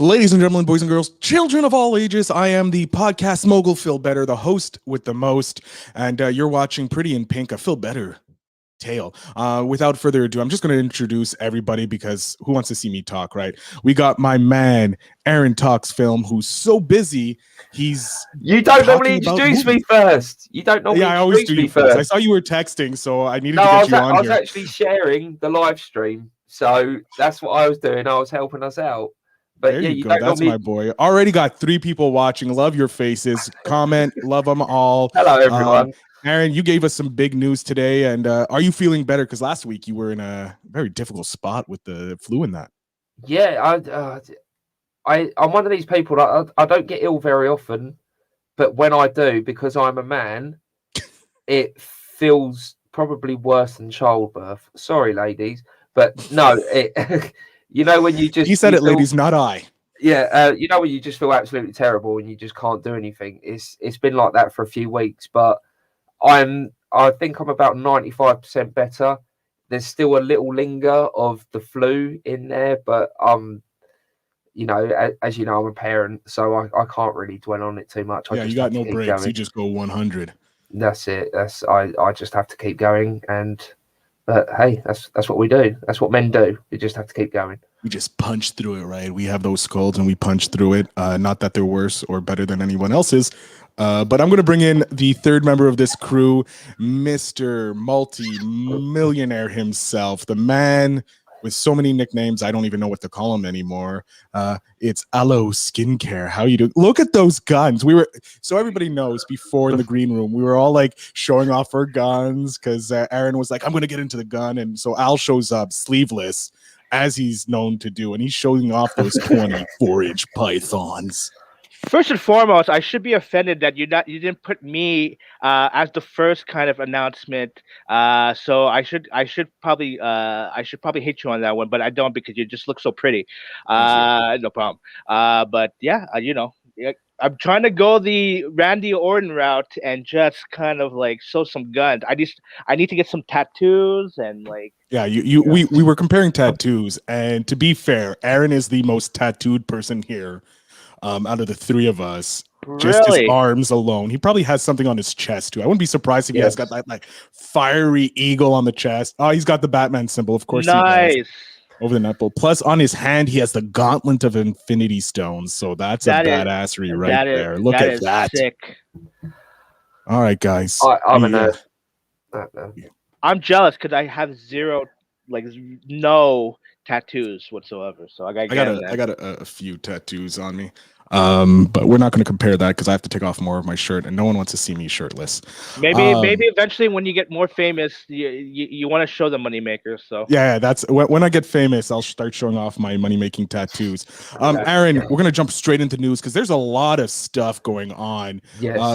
Ladies and gentlemen, boys and girls, children of all ages, I am the podcast mogul Phil Better, the host with the most, and you're watching Pretty in Pink, a Phil Better tale. Without further ado, I'm just going to introduce everybody because who wants to see me talk, right? We got my man, Aaron Talks Film, who's so busy, You don't normally introduce me first. You don't normally I always do you first. I saw you were texting, so I needed to get you on here. I was actually sharing the live stream, so that's what I was doing. I was helping us out. But there yeah, you go. That's my boy. Already got 3 people watching. Love your faces. Comment. Love them all. Hello, everyone. Aaron, you gave us some big news today, and are you feeling better? Because last week you were in a very difficult spot with the flu and that. Yeah, I'm one of these people that I don't get ill very often, but when I do, because I'm a man, it feels probably worse than childbirth. Sorry, ladies, but no, you know when you just... He said it, ladies, not I. Yeah, you know when you just feel absolutely terrible and you just can't do anything. It's been like that for a few weeks, but I think I'm about 95% better. There's still a little linger of the flu in there, but you know, as you know, I'm a parent, so I can't really dwell on it too much. Yeah, you got no breaks. Going. You just go 100. That's it. I just have to keep going, but hey, that's what we do. That's what men do. We just have to keep going. We just punch through it, right? We have those skulls and we punch through it. Not that they're worse or better than anyone else's. But I'm going to bring in the third member of this crew, Mr. Multi-millionaire himself, the man with so many nicknames, I don't even know what to call him anymore. It's Aloe Skincare. How you doing? Look at those guns. So everybody knows before in the green room, we were all like showing off our guns because Aaron was like, I'm going to get into the gun. And so Al shows up sleeveless, as he's known to do, and he's showing off those 24-inch pythons. First and foremost, I should be offended that you didn't put me as the first kind of announcement. So I should probably hit you on that one, but I don't because you just look so pretty. No problem. But yeah, you know, I'm trying to go the Randy Orton route and just kind of like show some guns. I need to get some tattoos and like. Yeah, we were comparing tattoos, and to be fair, Aaron is the most tattooed person here. Out of the 3 of us, just his arms alone. He probably has something on his chest too. I wouldn't be surprised if he has got that like fiery eagle on the chest. Oh, he's got the Batman symbol, of course. Nice. He does, over the nipple. Plus, on his hand, he has the Gauntlet of Infinity Stones. So that's a badassery right there. Look at that. Sick. All right, guys. I'm jealous because I have no tattoos whatsoever, so I got a few tattoos on me, but we're not going to compare that because I have to take off more of my shirt, and no one wants to see me shirtless. Maybe eventually when you get more famous, you want to show the moneymakers. So yeah, that's when I get famous, I'll start showing off my money making tattoos. Aaron, we're gonna jump straight into news because there's a lot of stuff going on.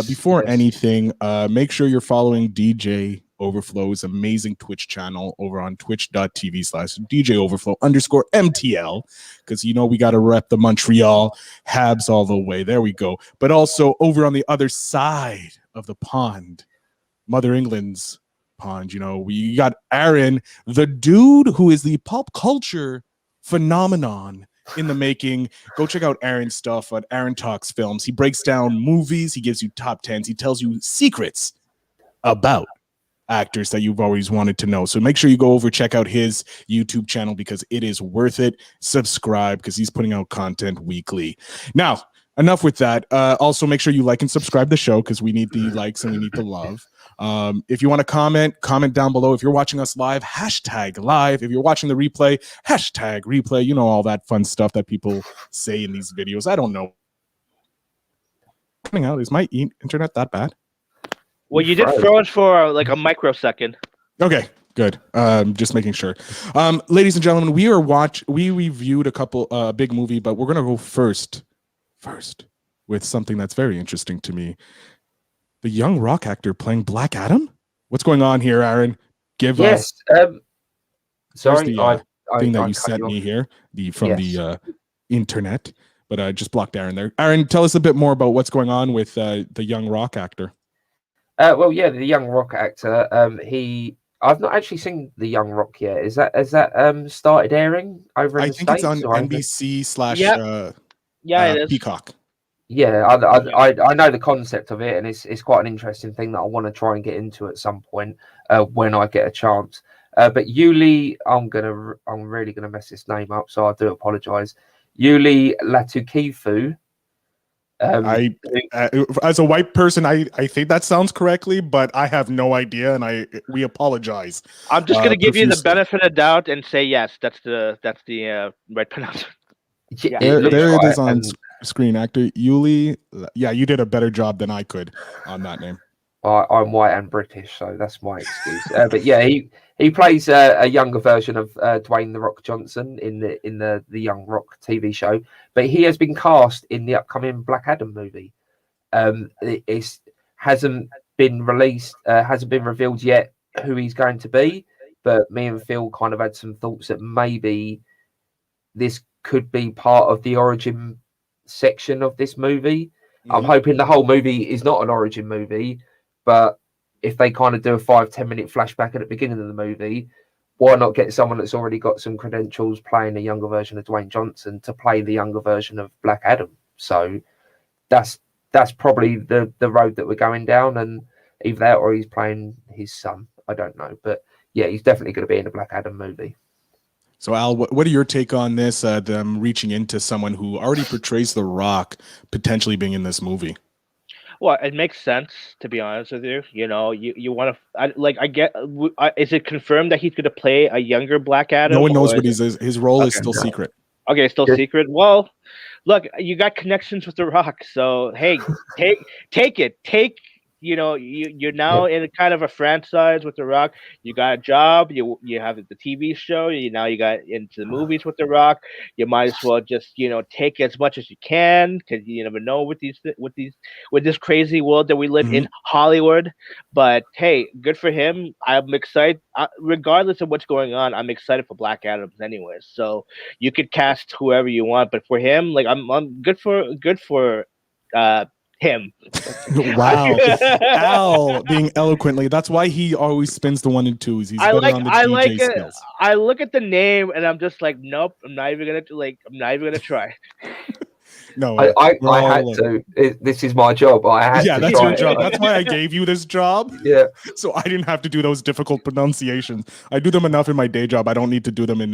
Before anything, make sure you're following DJ Overflow's amazing Twitch channel over on twitch.tv/DJOverflow_MTL, because you know we got to rep the Montreal Habs all the way. There we go. But also over on the other side of the pond, Mother England's pond, you know, we got Aaron, the dude who is the pop culture phenomenon in the making. Go check out Aaron's stuff at Aaron Talks Films. He breaks down movies, he gives you top 10s, he tells you secrets about actors that you've always wanted to know. So make sure you go over, check out his YouTube channel because it is worth it. Subscribe because he's putting out content weekly. Now, enough with that. Also, make sure you like and subscribe the show because we need the likes and we need the love. If you want to comment down below. If you're watching us live, #live. If you're watching the replay, #replay. You know, all that fun stuff that people say in these videos. I don't know. Coming out, is my internet that bad? Well, you did froze for like a microsecond. Okay, good. Just making sure. Ladies and gentlemen, we reviewed a big movie, but we're gonna go first with something that's very interesting to me. The young rock actor playing Black Adam. What's going on here, Aaron? Give us. Sorry, the thing that you sent me here, from the internet, but I just blocked Aaron there. Aaron, tell us a bit more about what's going on with the young rock actor. Well, yeah, the young rock actor. I've not actually seen the Young Rock yet. Has that started airing over in the States? I think it's on NBC / Yeah, it is. Peacock. Yeah, I know the concept of it, and it's quite an interesting thing that I want to try and get into at some point when I get a chance. But Yuli, I'm really gonna mess this name up, so I do apologize. Yuli Latukifu. As a white person, I think that sounds correctly, but I have no idea, and we apologize. I'm just gonna give you the profusely. benefit of doubt and say yes. That's the right pronouncement. Yeah, There it is on and screen. Actor Yuli. Yeah, you did a better job than I could on that name. I'm white and British, so that's my excuse. But yeah, he plays a younger version of Dwayne the Rock Johnson in the Young Rock TV show. But he has been cast in the upcoming Black Adam movie. It hasn't been released, hasn't been revealed yet who he's going to be. But me and Phil kind of had some thoughts that maybe this could be part of the origin section of this movie. I'm hoping the whole movie is not an origin movie. But if they kind of do a 5-10 minute flashback at the beginning of the movie, why not get someone that's already got some credentials playing a younger version of Dwayne Johnson to play the younger version of Black Adam? So that's probably the road that we're going down, and either that or he's playing his son. I don't know, but yeah, he's definitely going to be in a Black Adam movie. So Al, what are your take on this? Them reaching into someone who already portrays The Rock potentially being in this movie. Well, it makes sense, to be honest with you. You know, you want to I get. Is it confirmed that he's going to play a younger Black Adam? No one knows what his role is still secret. Okay, still secret. Well, look, you got connections with The Rock, so hey, take it. You're now in a kind of a franchise with The Rock. You got a job. You have the TV show. You got into the movies with The Rock. You might as well just take as much as you can, because you never know with this crazy world that we live in Hollywood. But hey, good for him. I'm excited. Regardless of what's going on, I'm excited for Black Adam anyways. So you could cast whoever you want, but for him, like I'm good for him. Wow. Al being eloquently. That's why he always spins the 1 and 2s. He's better on the DJ skills. I look at the name and I'm just like, nope, I'm not even gonna try. No, I had to. This is my job. I had to. Yeah, that's your job. That's why I gave you this job. Yeah. So I didn't have to do those difficult pronunciations. I do them enough in my day job. I don't need to do them in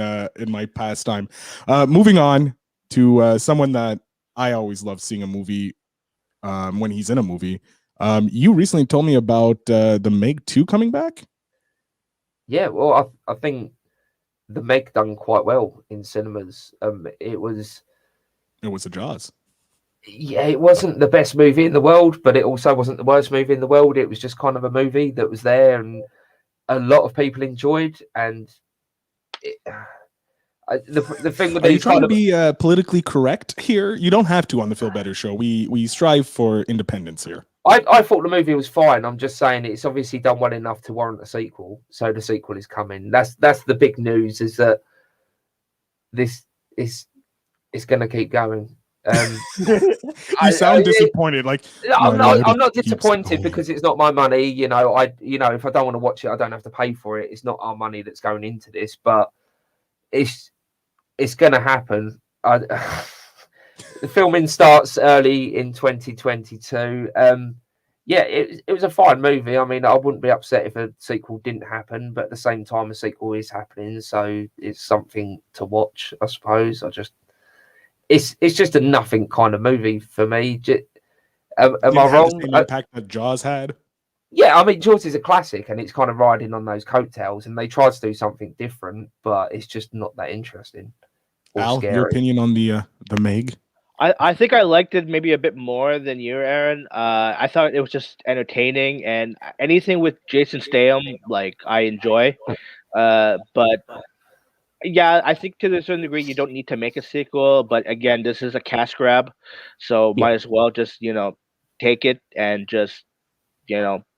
my pastime. Moving on to someone that I always love seeing a movie when he's in a movie. You recently told me about the Meg 2 coming back. Yeah, well, I think the Meg done quite well in cinemas. It was a Jaws. Yeah, it wasn't the best movie in the world, but it also wasn't the worst movie in the world. It was just kind of a movie that was there and a lot of people enjoyed. And the thing with Are you trying to be politically correct here? You don't have to on the Feel Better show. We strive for independence here. I thought the movie was fine. I'm just saying it's obviously done well enough to warrant a sequel. So the sequel is coming. That's the big news, is that this is going to keep going. You sound disappointed. Like I'm not disappointed because it's not my money. If I don't want to watch it, I don't have to pay for it. It's not our money that's going into this, but it's going to happen. The filming starts early in 2022. It was a fine movie. I mean, I wouldn't be upset if a sequel didn't happen, but at the same time, a sequel is happening, so it's something to watch, I suppose. It's just a nothing kind of movie for me. Am I wrong? The same impact that Jaws had. Yeah, I mean, Jaws is a classic, and it's kind of riding on those coattails. And they tried to do something different, but it's just not that interesting. Al, scary. Your opinion on the Meg? I think I liked it maybe a bit more than you, Aaron. I thought it was just entertaining, and anything with Jason Statham, like, I enjoy. But yeah, I think to a certain degree you don't need to make a sequel. But again, this is a cash grab, so might as well just take it and just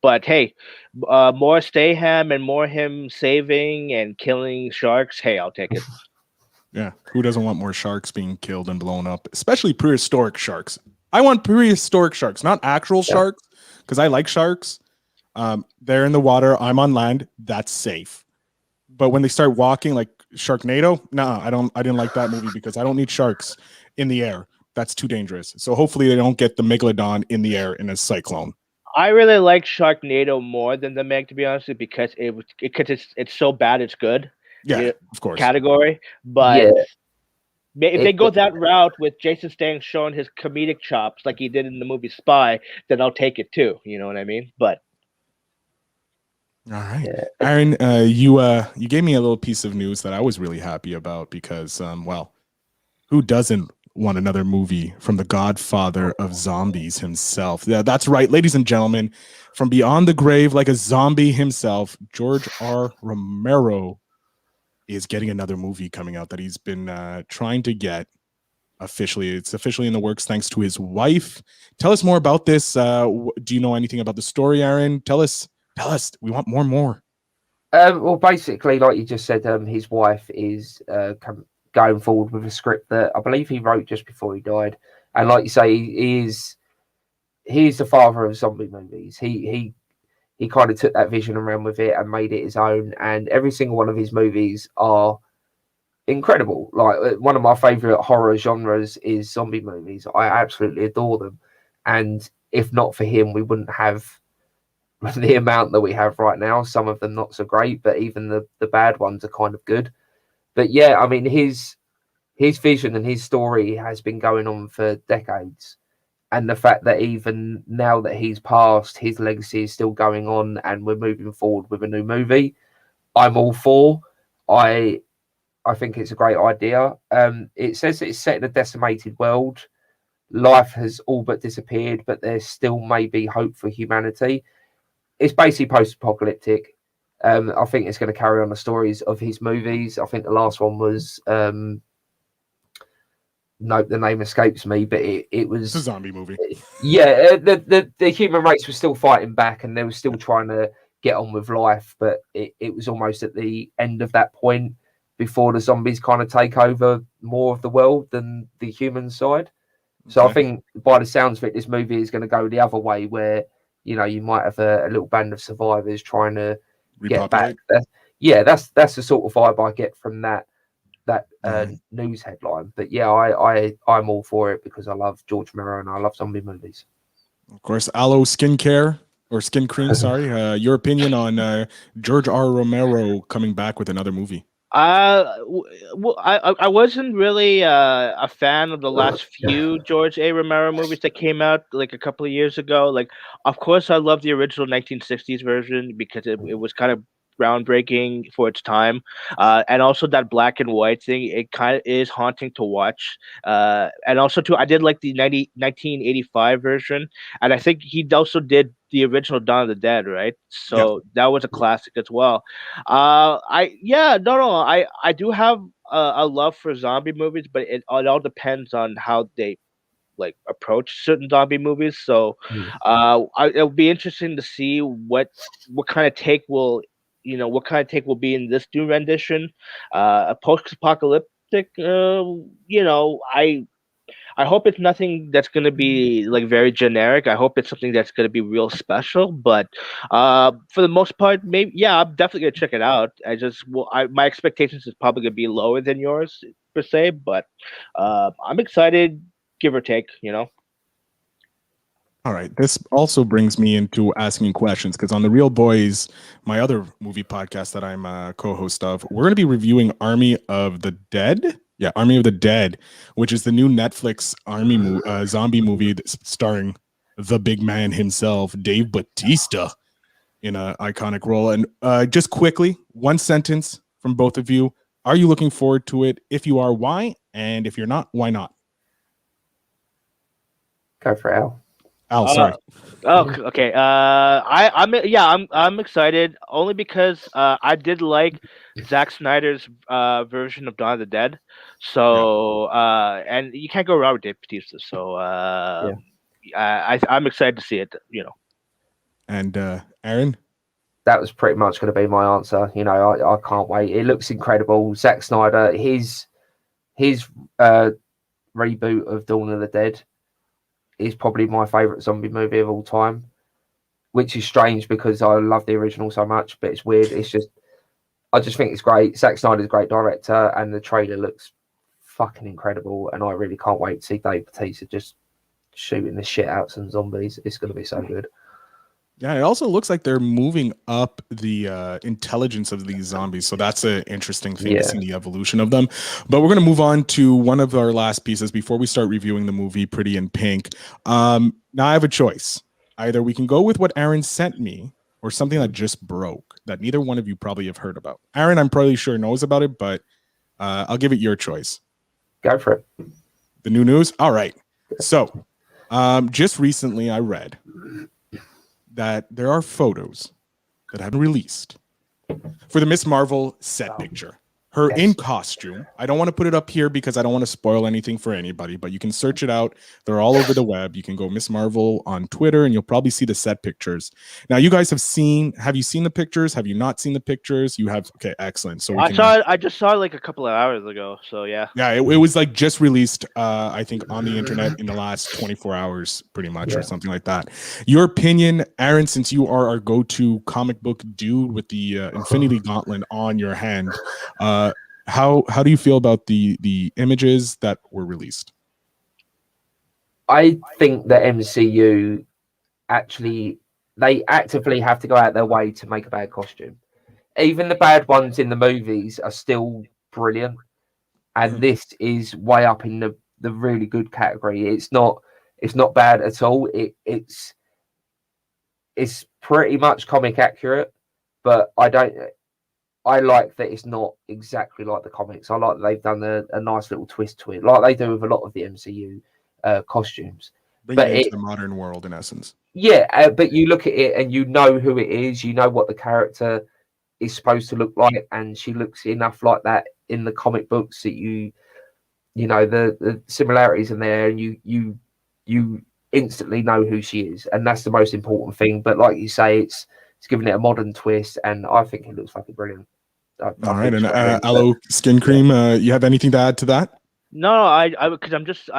But hey, more Statham and more him saving and killing sharks. Hey, I'll take it. Yeah, who doesn't want more sharks being killed and blown up, especially prehistoric sharks? I want prehistoric sharks, not actual sharks, because I like sharks. They're in the water, I'm on land, that's safe. But when they start walking like Sharknado, I didn't like that movie because I don't need sharks in the air. That's too dangerous. So hopefully they don't get the megalodon in the air in a cyclone. I really like Sharknado more than the Meg, to be honest, because it's so bad it's good. Yeah, of course. Category, but Yeah, if they go that route with Jason Statham showing his comedic chops like he did in the movie Spy, then I'll take it too. You know what I mean? But All right, yeah. Aaron, you gave me a little piece of news that I was really happy about because well, who doesn't want another movie from the godfather of zombies himself? Yeah, that's right, ladies and gentlemen, from beyond the grave like a zombie himself, George R. Romero is getting another movie coming out that he's been trying to get officially. It's officially in the works thanks to his wife. Tell us more about this. Do you know anything about the story, Aaron? Tell us. We want more. Well, basically, like you just said, his wife is going forward with a script that I believe he wrote just before he died. And like you say, he's the father of zombie movies. He kind of took that vision and ran with it and made it his own. And every single one of his movies are incredible. Like one of my favorite horror genres is zombie movies. I absolutely adore them. And if not for him, we wouldn't have the amount that we have right now. Some of them not so great, but even the bad ones are kind of good. But yeah, I mean, his vision and his story has been going on for decades. And the fact that even now that he's passed, his legacy is still going on and we're moving forward with a new movie, I'm all for. I think it's a great idea. It says that it's set in a decimated world. Life has all but disappeared, but there still may be hope for humanity. It's basically post-apocalyptic. I think it's going to carry on the stories of his movies. I think the last one was no, the name escapes me, but it was It's a zombie movie. Yeah, the human race was still fighting back, and they were still trying to get on with life, but it was almost at the end of that point before the zombies kind of take over more of the world than the human side. So I think by the sounds of it, this movie is going to go the other way, where you might have a little band of survivors trying to get back. That's the sort of vibe I get from that news headline. But yeah, I'm all for it because I love George Romero and I love zombie movies. Of course, aloe skincare or skin cream. Sorry, your opinion on George R. Romero coming back with another movie? Well, I wasn't really a fan of the last few George A. Romero movies that came out like a couple of years ago. Like, of course, I love the original 1960s version because it was kind of groundbreaking for its time, and also that black and white thing. It kind of is haunting to watch, and also too, I did like the 1985 version, and I think he also did the original Dawn of the Dead, right? So that was a classic as well. I do have a love for zombie movies, but it all depends on how they like approach certain zombie movies. So it'll be interesting to see what kind of take will be in this new rendition. A post-apocalyptic, I hope it's nothing that's going to be like very generic. I hope it's something that's going to be real special. But for the most part, maybe I'm definitely going to check it out. My expectations is probably going to be lower than yours per se, but I'm excited, give or take. All right. This also brings me into asking questions because on the Real Boys, my other movie podcast that I'm a co-host of, we're going to be reviewing Army of the Dead. Yeah, Army of the Dead, which is the new Netflix zombie movie starring the big man himself, Dave Bautista, in an iconic role. And just quickly, one sentence from both of you. Are you looking forward to it? If you are, why? And if you're not, why not? Go for Al. Al, sorry. Okay. I'm excited only because I did like Zack Snyder's version of Dawn of the Dead. So and you can't go wrong with Dave Bautista. So I'm excited to see it. And Aaron? That was pretty much going to be my answer. I can't wait. It looks incredible. Zack Snyder, his reboot of Dawn of the Dead is probably my favorite zombie movie of all time, which is strange because I love the original so much, but it's weird. I just think it's great. Zack Snyder's a great director and the trailer looks fucking incredible, and I really can't wait to see Dave Bautista just shooting the shit out some zombies. It's going to be so good. Yeah, it also looks like they're moving up the intelligence of these zombies. So that's an interesting thing to see the evolution of them. But we're going to move on to one of our last pieces before we start reviewing the movie Pretty in Pink. Now I have a choice. Either we can go with what Aaron sent me or something that just broke that neither one of you probably have heard about. Aaron, I'm probably sure knows about it, but I'll give it your choice. Go for it. The new news? All right. So just recently I read that there are photos that have been released for the Miss Marvel set picture. Her in costume. I don't want to put it up here because I don't want to spoil anything for anybody, but you can search it out. They're all over the web. You can go Miss Marvel on Twitter and you'll probably see the set pictures. Now, you guys have you seen the pictures? Have you not seen the pictures? You have. Okay, excellent. So I just saw it like a couple of hours ago. So yeah. Yeah, it was like just released, I think, on the internet in the last 24 hours, pretty much, or something like that. Your opinion, Aaron, since you are our go-to comic book dude with the Infinity Gauntlet on your hand, how do you feel about the images that were released? I think the MCU they actively have to go out their way to make a bad costume. Even the bad ones in the movies are still brilliant, and this is way up in the really good category. It's not bad at all. It's pretty much comic accurate, but I like that it's not exactly like the comics. I like that they've done a nice little twist to it, like they do with a lot of the MCU costumes. Bring it into the modern world, in essence. Yeah, but you look at it and you know who it is. You know what the character is supposed to look like, and she looks enough like that in the comic books that you know the similarities in there, and you instantly know who she is, and that's the most important thing. But like you say, it's giving it a modern twist, and I think it looks fucking brilliant. All right, and Aloe Skin Cream, you have anything to add to that? No, because I'm just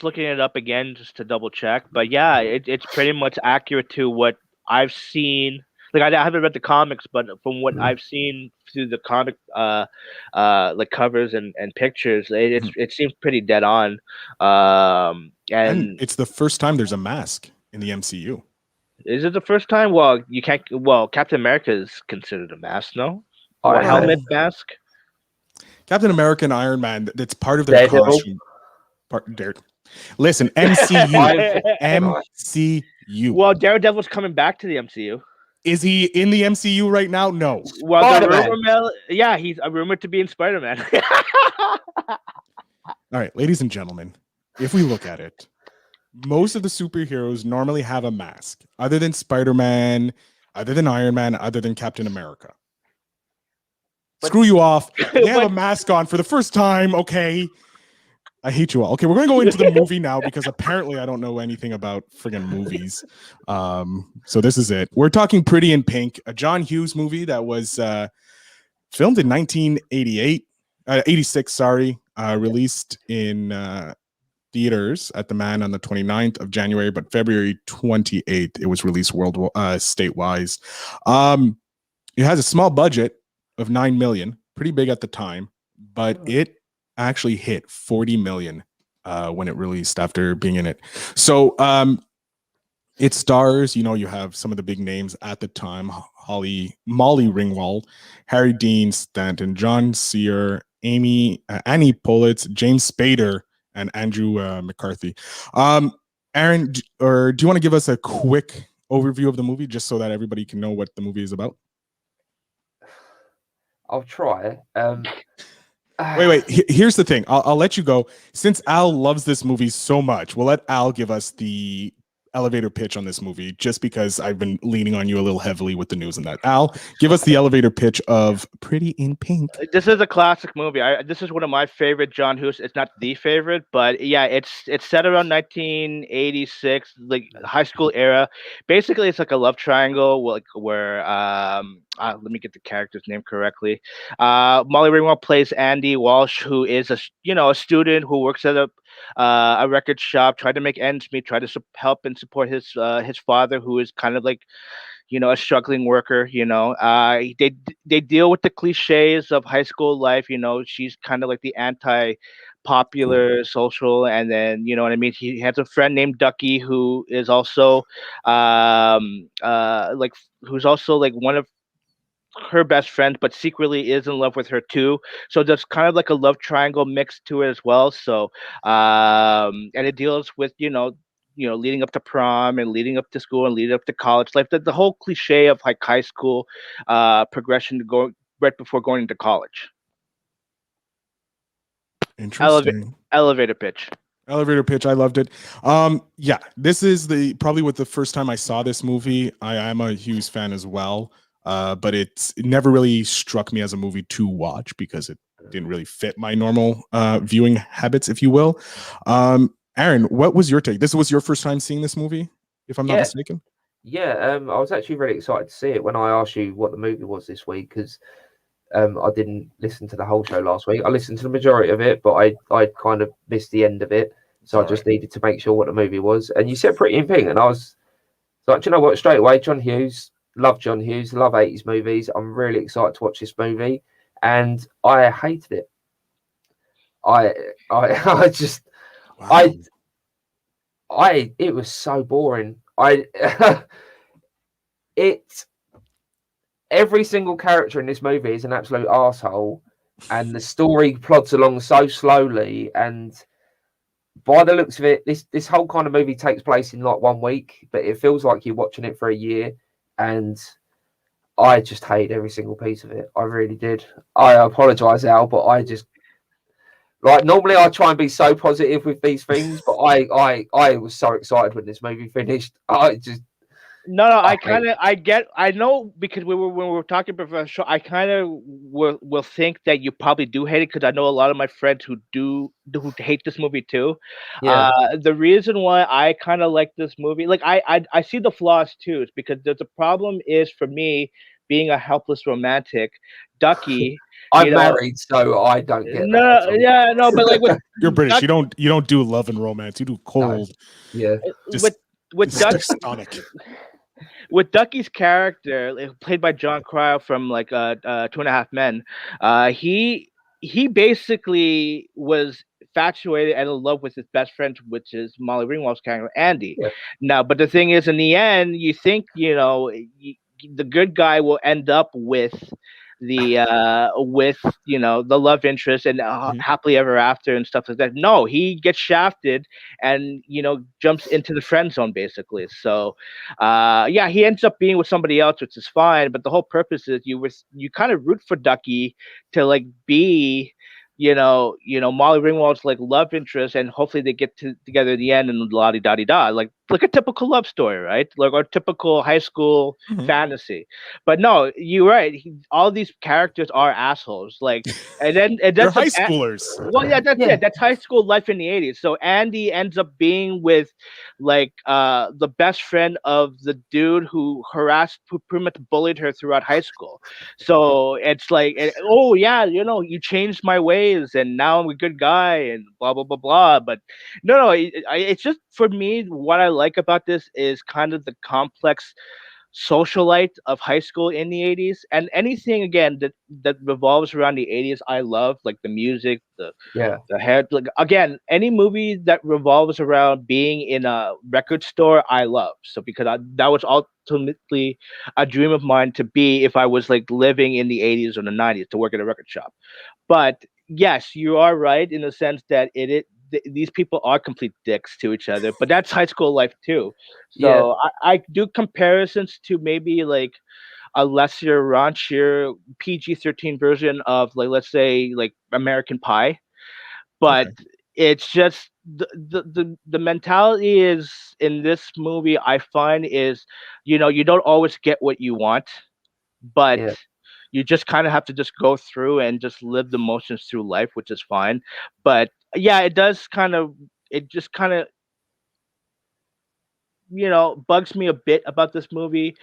looking it up again just to double check. But yeah, it's pretty much accurate to what I've seen. Like I haven't read the comics, but from what I've seen through the comic like covers and pictures, it seems pretty dead on. And it's the first time there's a mask in the MCU. Is it the first time? Well, you can't. Well, Captain America is considered a mask, no? Or a helmet mask. Captain America and Iron Man, that's part of their costume. Listen, MCU. MCU. Well, Daredevil's coming back to the MCU. Is he in the MCU right now? No. Well, he's rumored to be in Spider-Man. All right, ladies and gentlemen, if we look at it, most of the superheroes normally have a mask, other than Spider-Man, other than Iron Man, other than Captain America. Screw you off. They have a mask on for the first time. Okay. I hate you all. Okay, we're going to go into the movie now because apparently I don't know anything about friggin' movies. So this is it. We're talking Pretty in Pink, a John Hughes movie that was filmed in 86, released in theaters at the Man on the 29th of January, but February 28th, it was released statewide. It has a small budget of $9 million, pretty big at the time, but it actually hit 40 million when it released after being in it. So it stars, you have some of the big names at the time: Molly Ringwald, Harry Dean Stanton, John Sear, Annie Politz, James Spader, and Andrew McCarthy. Aaron, do you want to give us a quick overview of the movie just so that everybody can know what the movie is about? I'll try. Wait. Here's the thing. I'll let you go. Since Al loves this movie so much, we'll let Al give us the elevator pitch on this movie, just because I've been leaning on you a little heavily with the news and that. Al, give us the elevator pitch of Pretty in Pink. This is a classic movie. This is one of my favorite John Hughes. It's not the favorite, but yeah, it's set around 1986, like high school era. Basically, it's like a love triangle, where let me get the character's name correctly. Molly Ringwald plays Andy Walsh, who is a student who works at a record shop, tried to make ends meet, tried to help and support his father, who is kind of like, a struggling worker. They deal with the cliches of high school life. She's kind of like the popular, social, and then you know what I mean. He has a friend named Ducky who is also like who's also like one of her best friend, but secretly is in love with her too. So there's kind of like a love triangle mixed to it as well. So and it deals with leading up to prom and leading up to school and leading up to college life. The whole cliche of like high school progression to go right before going into college. Interesting. Elevator pitch. Elevator pitch. I loved it. Yeah, this is probably the first time I saw this movie. I'm a Hughes fan as well. But it never really struck me as a movie to watch because it didn't really fit my normal viewing habits, if you will. Aaron, what was your take? This was your first time seeing this movie, if I'm not mistaken? Yeah, I was actually really excited to see it when I asked you what the movie was this week, because I didn't listen to the whole show last week. I listened to the majority of it, but I kind of missed the end of it. So I just needed to make sure what the movie was. And you said Pretty in Pink, and I was like, do you know what? Straight away, John Hughes. Love John Hughes, love 80s movies. I'm really excited to watch this movie, and I hated it. I just wow. It was so boring. Every single character in this movie is an absolute arsehole, and the story plods along so slowly, and by the looks of it, this whole kind of movie takes place in like 1 week, but it feels like you're watching it for a year. And I just hated every single piece of it. I really did. I apologize, Al, but I just normally I try and be so positive with these things, but I was so excited when this movie finished. I know, because when we were talking about the show, I kind of will think that you probably do hate it, because I know a lot of my friends who hate this movie too. Yeah. The reason why I kind of like this movie, like I see the flaws too, is because the problem is, for me, being a helpless romantic, Ducky. I'm married, so I don't get that. No, but like you're British, you don't do love and romance, you do cold. No. Yeah, with Ducky. With Ducky's character, played by John Cryer from like 2.5 Men, he basically was infatuated and in love with his best friend, which is Molly Ringwald's character, Andy. Yeah. Now, but the thing is, in the end, you think the good guy will end up with the the love interest and happily ever after and stuff like that. No, he gets shafted and jumps into the friend zone basically. So he ends up being with somebody else, which is fine, but the whole purpose is you kind of root for Ducky to like be Molly Ringwald's like love interest, and hopefully they get together in the end and la di da di da, like a typical love story, right? Like our typical high school fantasy. But no, you're right. All these characters are assholes. Like, and then they're high schoolers. Well, yeah, that's it. That's high school life in the 80s. So Andy ends up being with like the best friend of the dude who pretty much bullied her throughout high school. So it's like, oh yeah, you changed my ways, and now I'm a good guy, and blah blah blah blah. But no, it's just, for me, what I like about this is kind of the complex socialite of high school in the 80s, and anything again that revolves around the 80s I love, like the music, the hair, like again, any movie that revolves around being in a record store I love. So because that was ultimately a dream of mine to be if I was like living in the 80s or the 90s, to work at a record shop. But yes, you are right in the sense that these people are complete dicks to each other, but that's high school life too. So I do comparisons to maybe like a lesser, raunchier PG-13 version of, like, let's say like American Pie, but it's just the mentality is in this movie, I find, is you don't always get what you want, but you just kind of have to just go through and just live the motions through life, which is fine. But yeah, it just kind of bugs me a bit about this movie,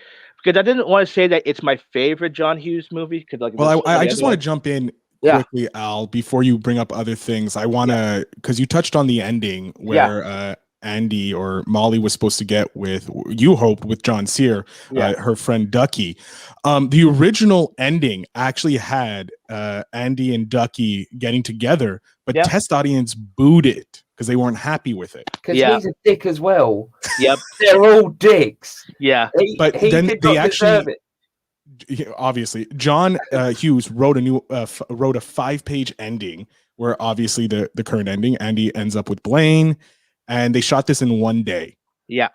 because I didn't want to say that it's my favorite John Hughes movie, because like, well, I just want to jump in quickly, Al, before you bring up other things. I want to, because you touched on the ending where Andy or Molly was supposed to get with, you hoped, with John Sear, her friend Ducky. The original ending actually had Andy and Ducky getting together, but test audience booed it because they weren't happy with it. Because he's a dick as well. Yep. They're all dicks. Yeah. But he then did they not deserve actually, it. obviously, John Hughes wrote a 5-page ending where obviously the current ending, Andy ends up with Blaine, and they shot this in one day. Yeah.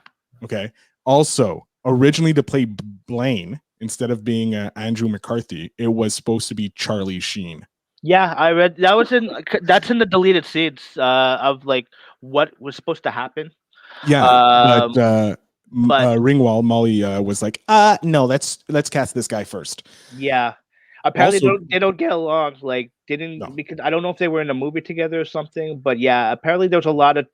Okay. Also, originally to play Blaine, instead of being Andrew McCarthy, it was supposed to be Charlie Sheen. Yeah, I read that's in the deleted scenes of like what was supposed to happen. Yeah, but Ringwald Molly was like, no, let's cast this guy first. Yeah, apparently Also, they don't get along. Like because I don't know if they were in a movie together or something. But yeah, apparently there was a lot of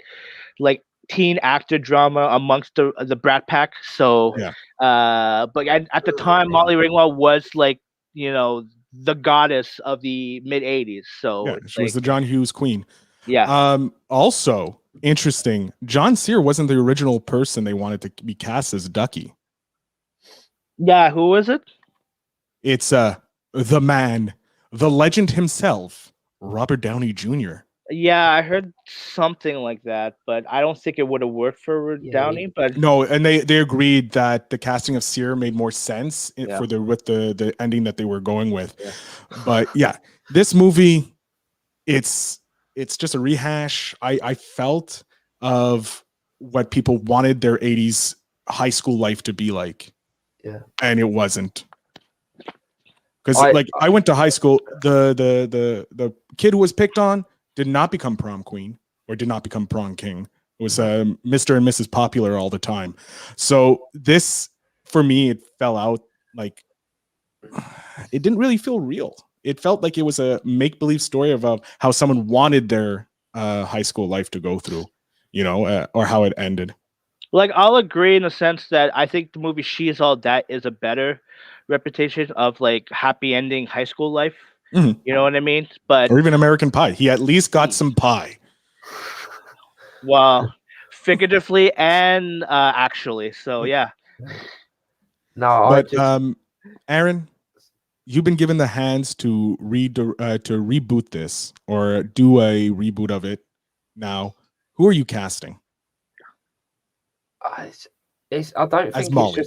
like teen actor drama amongst the Brat Pack. So but at the time, Molly Ringwald was like the goddess of the mid 80s. So she was the John Hughes queen. Yeah. Also interesting, John Sear wasn't the original person they wanted to be cast as Ducky. Yeah, who was it? It's the man, the legend himself, Robert Downey Jr. Yeah, I heard something like that, but I don't think it would have worked for Downey. But no, and they agreed that the casting of Sear made more sense with the ending that they were going with. Yeah. But yeah, this movie, it's just a rehash. I felt of what people wanted their 80s high school life to be like. Yeah, and it wasn't. Because I went to high school, the kid who was picked on did not become prom queen or did not become prom king. It was Mr. and Mrs. Popular all the time. So this, for me, it fell out like it didn't really feel real. It felt like it was a make-believe story of how someone wanted their high school life to go through, or how it ended. Like, I'll agree in the sense that I think the movie She Is All That is a better reputation of like happy ending high school life. Mm-hmm. You know what I mean? But or even American Pie. He at least got some pie. Well, figuratively and actually. So yeah. No, but Aaron, you've been given the hands to reboot this or do a reboot of it. Now, who are you casting? I don't think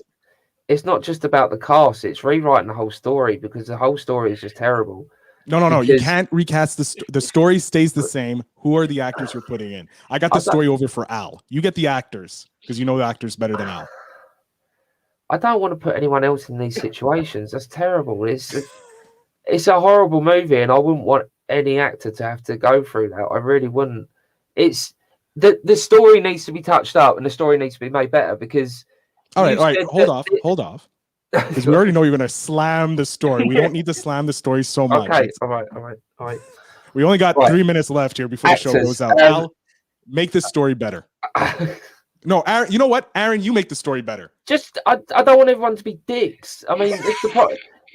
it's not just about the cast. It's rewriting the whole story because the whole story is just terrible. No. You can't recast the story stays the same. Who are the actors you're putting in? I got the story over for Al. You get the actors because you know the actors better than Al. I don't want to put anyone else in these situations. That's terrible. It's a horrible movie, and I wouldn't want any actor to have to go through that. I really wouldn't. It's the story needs to be touched up, and the story needs to be made better because. All right. Hold off. Because we already know you're going to slam the story. We don't need to slam the story so much. Okay, all right. We only got 3 minutes left here before the show goes out. Al, make this story better. No, Aaron. You know what, Aaron? You make the story better. I don't want everyone to be dicks. I mean,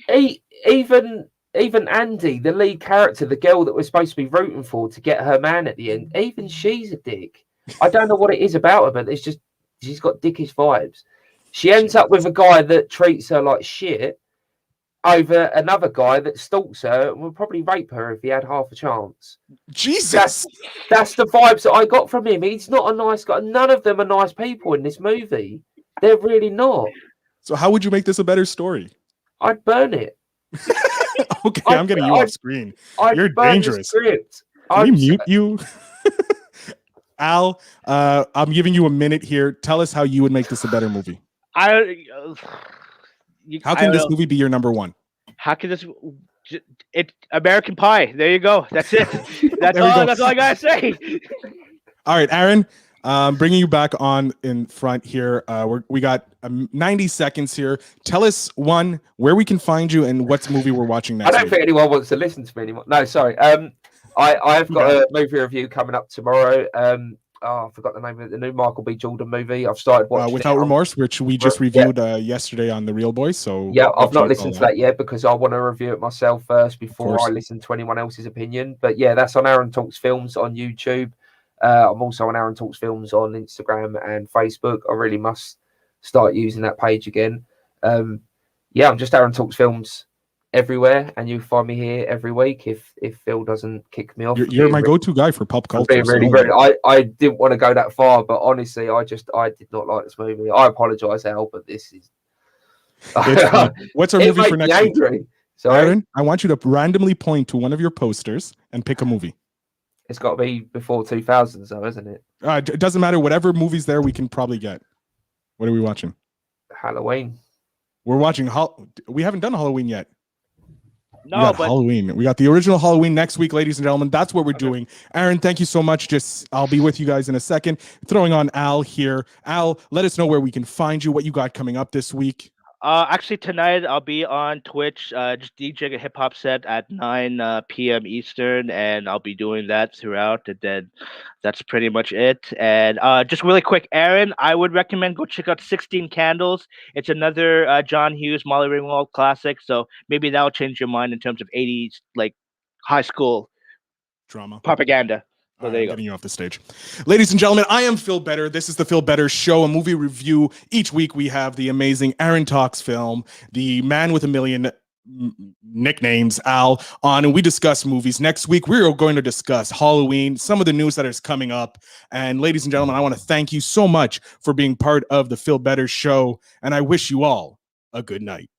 even Andy, the lead character, the girl that we're supposed to be rooting for to get her man at the end, even she's a dick. I don't know what it is about her, but it's just she's got dickish vibes. She ends up with a guy that treats her like shit over another guy that stalks her and would probably rape her if he had half a chance. Jesus. That's the vibes that I got from him. He's not a nice guy. None of them are nice people in this movie. They're really not. So how would you make this a better story? I'd burn it. Okay, I'm getting you off screen. You're dangerous. Can we mute you? Al, I'm giving you a minute here. Tell us how you would make this a better movie. How can this movie be your number one? How can this? It's American Pie. There you go. That's it. That's all I gotta say. All right, Aaron. Bringing you back on in front here. We got 90 seconds here. Tell us where we can find you and what movie we're watching next. I don't think anyone wants to listen to me anymore. No, sorry. I've got a movie review coming up tomorrow. I forgot the name of it. The new Michael B. Jordan movie. I've started watching Without Remorse, which we just reviewed yesterday on The Real Boys. So yeah, I've not listened to that yet because I want to review it myself first before I listen to anyone else's opinion. But yeah, that's on Aaron Talks Films on YouTube. I'm also on Aaron Talks Films on Instagram and Facebook. I really must start using that page again. Yeah, I'm just Aaron Talks Films everywhere, and you'll find me here every week if Phil doesn't kick me off. You're my go-to guy for pop culture. Being really rude. I didn't want to go that far, but honestly, I did not like this movie. I apologize, Al, but this is. What's our movie for next week? Sorry? Aaron, I want you to randomly point to one of your posters and pick a movie. It's got to be before 2000s, though, isn't it? It doesn't matter. Whatever movie's there, we can probably get. What are we watching? Halloween. We're watching. We haven't done Halloween yet. No, we got but Halloween. We got the original Halloween next week, ladies and gentlemen. That's what we're doing. Aaron, thank you so much. I'll be with you guys in a second. Throwing on Al here. Al, let us know where we can find you, what you got coming up this week. Actually, tonight I'll be on Twitch, just DJing a hip hop set at 9 p.m. Eastern, and I'll be doing that throughout. And then that's pretty much it. And just really quick, Aaron, I would recommend go check out 16 Candles. It's another John Hughes, Molly Ringwald classic. So maybe that'll change your mind in terms of 80s, like high school drama propaganda. So there you go. Getting you off the stage. Ladies and gentlemen, I am Phil Better. This is the Phil Better Show, a movie review. Each week we have the amazing Aaron Talks Film, the man with a million nicknames, Al, on, and we discuss movies. Next week, we're going to discuss Halloween, some of the news that is coming up. And ladies and gentlemen, I want to thank you so much for being part of the Phil Better Show, and I wish you all a good night.